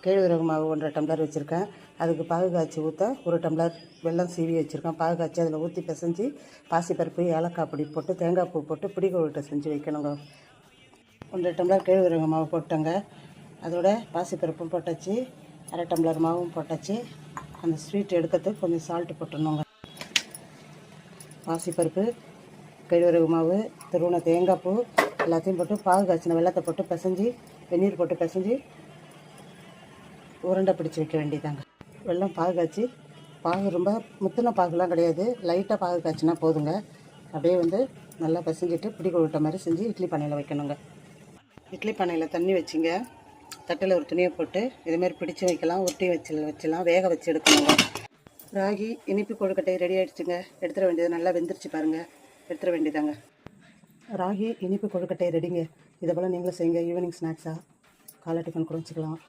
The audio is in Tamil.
கேழ்வரகு மாவு 1.5 டம்ளர் வச்சுருக்கேன். அதுக்கு பாகு காய்ச்சி ஊற்ற 1 டம்ளர் வெல்லம் சீவி வச்சுருக்கேன். பாகு காய்ச்சி அதில் ஊற்றி பிசைஞ்சு பாசிப்பருப்பு, ஏலக்காய் பொடி போட்டு தேங்காய் பூ போட்டு பிடிக்கொழுட்டை செஞ்சு வைக்கணுங்க. 1.5 டம்ளர் கேழ்வரகு மாவு போட்டேங்க. அதோட பாசிப்பருப்பும் போட்டாச்சு, 1/2 டம்ளர் மாவும் போட்டாச்சு. அந்த ஸ்வீட் எடுக்கிறதுக்கு கொஞ்சம் சால்ட்டு போட்டுடணுங்க. பாசிப்பருப்பு, கேழ்வரகு மாவு, துருவின தேங்காய் பூ எல்லாத்தையும் போட்டு பாகு காய்ச்சின வெள்ளத்தை போட்டு பிசைஞ்சு வெந்நீர் போட்டு பிசைஞ்சு உருண்டை பிடிச்சி வைக்க வேண்டியதாங்க. வெல்லம் பாகு காய்ச்சி, பாகு ரொம்ப முத்தின பாகுலாம் கிடையாது, லைட்டாக பாகு காய்ச்சினா போதுங்க. அப்படியே நல்லா பிசைஞ்சிட்டு பிடிக்கொழுட்ட மாதிரி செஞ்சு இட்லி பானையில் வைக்கணுங்க. இட்லி பானையில் தண்ணி வச்சுங்க, தட்டில் ஒரு துணியை போட்டு இதுமாரி பிடிச்சி வைக்கலாம், உருட்டி வச்சலாம், வேக வச்சு எடுக்கணுங்க. ராகி இனிப்பு கொழுக்கட்டை ரெடி ஆகிடுச்சுங்க. எடுத்துட வேண்டியது, நல்லா வெந்துருச்சு பாருங்கள், எடுத்துட வேண்டியதாங்க. ராகி இனிப்பு கொழுக்கட்டை ரெடிங்க. இதை போல் நீங்களும் செய்யுங்க. ஈவினிங் ஸ்நாக்ஸாக காலை டிஃபன் கூட வச்சுக்கலாம்.